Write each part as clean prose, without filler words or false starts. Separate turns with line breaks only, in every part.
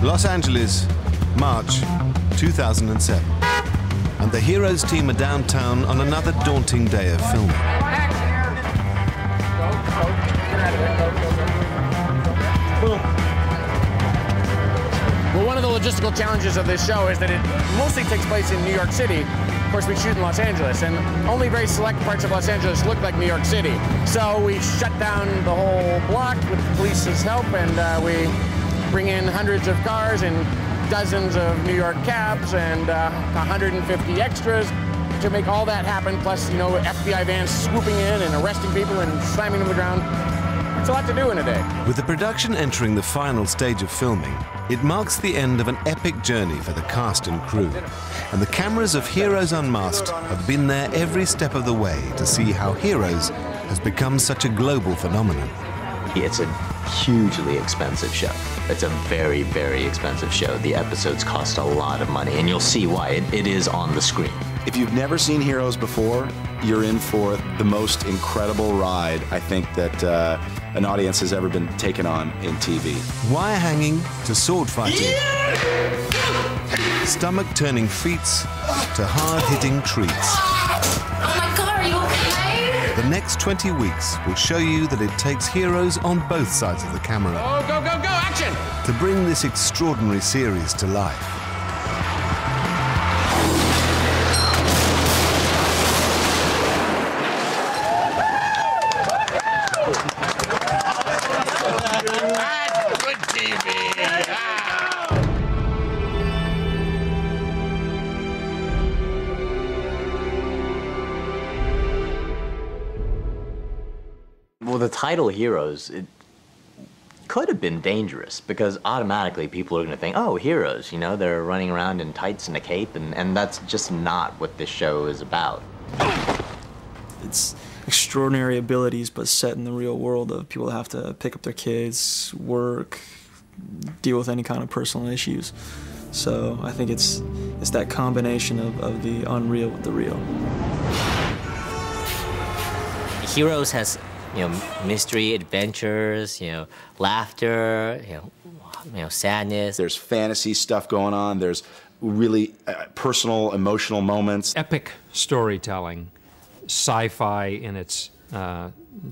Los Angeles, March 2007. And the Heroes team are downtown on another daunting day of filming.
Well, one of the logistical challenges of this show is that it mostly takes place in New York City. Of course, we shoot in Los Angeles, and only very select parts of Los Angeles look like New York City. So we shut down the whole block with the police's help, and we bring in hundreds of cars and dozens of New York cabs and 150 extras to make all that happen, plus, you know, FBI vans swooping in and arresting people and slamming them to the ground. It's a lot to do in a day.
With the production entering the final stage of filming, it marks the end of an epic journey for the cast and crew. And the cameras of Heroes Unmasked have been there every step of the way to see how Heroes has become such a global phenomenon.
It's a hugely expensive show. It's a very, very expensive show. The episodes cost a lot of money, and you'll see why. It is on the screen.
If you've never seen Heroes before, you're in for the most incredible ride, I think, that an audience has ever been taken on in TV.
Wire hanging to sword fighting, stomach-turning feats to hard-hitting treats.
Oh my God, are you okay?
The next 20 weeks will show you that it takes heroes on both sides of the camera.
Oh, go, go, go, action!
To bring this extraordinary series to life.
Well, the title Heroes, it could have been dangerous because automatically people are going to think, oh, heroes, you know, they're running around in tights and a cape, and that's just not what this show is about.
It's extraordinary abilities, but set in the real world of people that have to pick up their kids, work, deal with any kind of personal issues. So I think it's that combination of the unreal with the real.
Heroes has, you know, mystery, adventures, you know, laughter, you know, sadness.
There's fantasy stuff going on. There's really personal, emotional moments.
Epic storytelling, sci-fi in its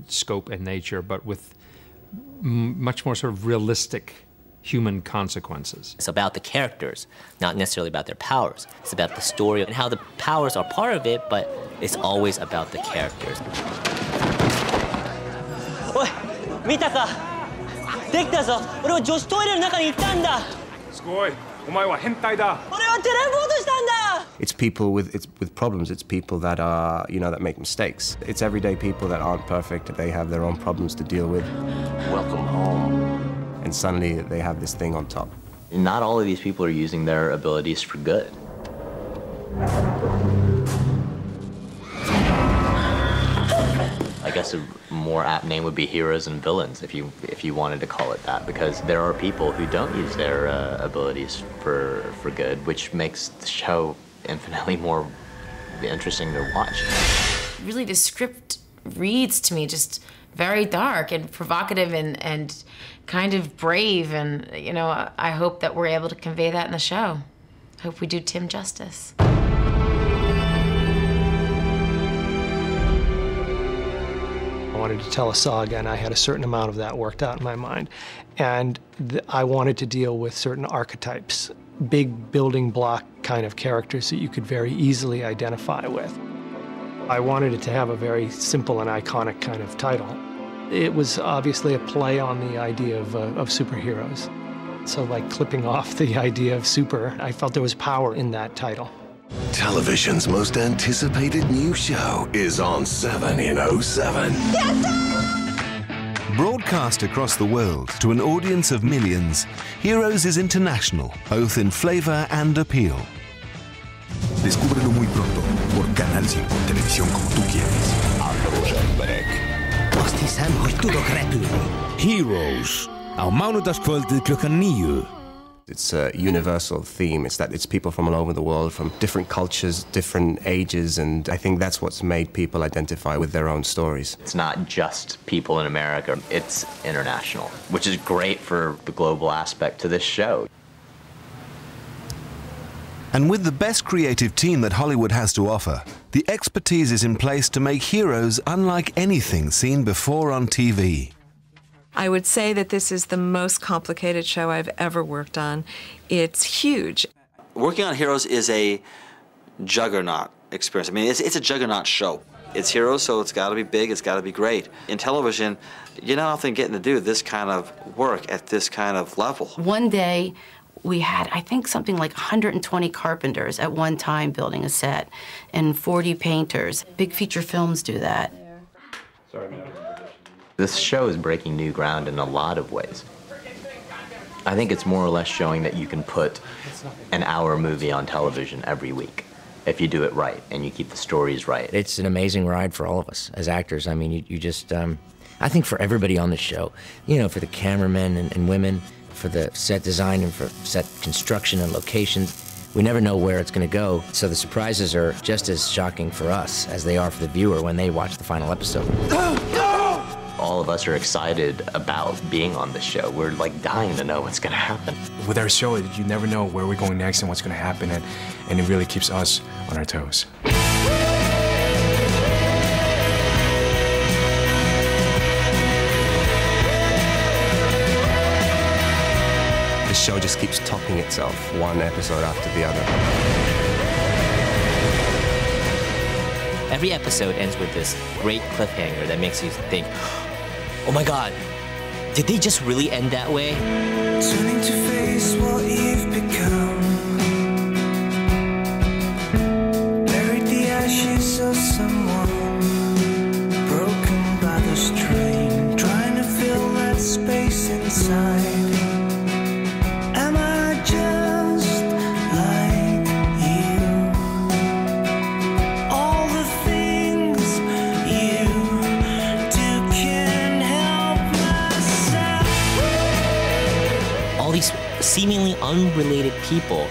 scope and nature, but with much more sort of realistic human consequences.
It's about the characters, not necessarily about their powers. It's about the story and how the powers are part of it, but it's always about the characters.
おい、見たか？できたぞ。俺は女子トイレの中に行ったんだ。
すごい。お前は変態だ。
俺はテレポートしたんだ。
It's people with problems. It's people that are, you know, that make mistakes. It's everyday people that aren't perfect. They have their own problems to deal with.
Welcome home.
And suddenly they have this thing on top.
Not all of these people are using their abilities for good. I guess a more apt name would be heroes and villains, if you wanted to call it that, because there are people who don't use their abilities for good, which makes the show infinitely more interesting to watch.
Really, the script reads to me just very dark and provocative and kind of brave, and you know, I hope that we're able to convey that in the show. I hope we do Tim justice.
I wanted to tell a saga, and I had a certain amount of that worked out in my mind. And I wanted to deal with certain archetypes, big building block kind of characters that you could very easily identify with. I wanted it to have a very simple and iconic kind of title. It was obviously a play on the idea of superheroes. So like clipping off the idea of super, I felt there was power in that title.
Television's most anticipated new show is on 7 in 07.
Broadcast across the world to an audience of millions, Heroes is international, both in flavor and appeal.
Descúbrelo muy pronto por Canal 5, televisión como tú quieres.
Heroes, á mánudagskvöldið klukkan 9.
It's a universal theme. It's that it's people from all over the world, from different cultures, different ages, and I think that's what's made people identify with their own stories.
It's not just people in America, it's international, which is great for the global aspect to this show.
And with the best creative team that Hollywood has to offer, the expertise is in place to make Heroes unlike anything seen before on TV.
I would say that this is the most complicated show I've ever worked on. It's huge.
Working on Heroes is a juggernaut experience. I mean, it's a juggernaut show. It's Heroes, so it's got to be big, it's got to be great. In television, you're not often getting to do this kind of work at this kind of level.
One day, we had, I think, something like 120 carpenters at one time building a set, and 40 painters. Big feature films do that.
This show is breaking new ground in a lot of ways. I think it's more or less showing that you can put an hour movie on television every week if you do it right and you keep the stories right.
It's an amazing ride for all of us as actors. I mean, you just, I think for everybody on the show, you know, for the cameramen and women, for the set design and for set construction and locations, we never know where it's going to go. So the surprises are just as shocking for us as they are for the viewer when they watch the final episode.
All of us are excited about being on this show. We're like dying to know what's going to happen.
With our show, you never know where we're going next and what's going to happen, and it really keeps us on our toes.
The show just keeps topping itself, one episode after the other.
Every episode ends with this great cliffhanger that makes you think, oh my God, did they just really end that way?
Turning to face what you've become, buried the ashes of someone, broken by the strain, trying to fill that space inside. Am I just like you? All the things you do can't help myself.
All these seemingly unrelated people,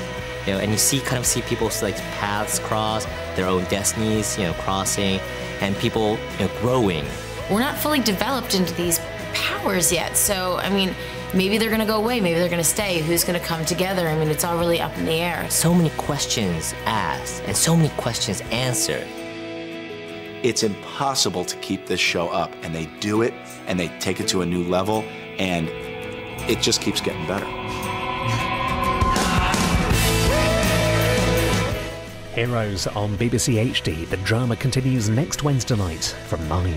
you know, and you kind of see people's like paths cross, their own destinies, you know, crossing, and people, you know, growing.
We're not fully developed into these powers yet, so I mean, maybe they're gonna go away, maybe they're gonna stay, who's gonna come together? I mean, it's all really up in the air.
So many questions asked and so many questions answered.
It's impossible to keep this show up, and they do it, and they take it to a new level, and it just keeps getting better.
Heroes on BBC HD. The drama continues next Wednesday night from 9.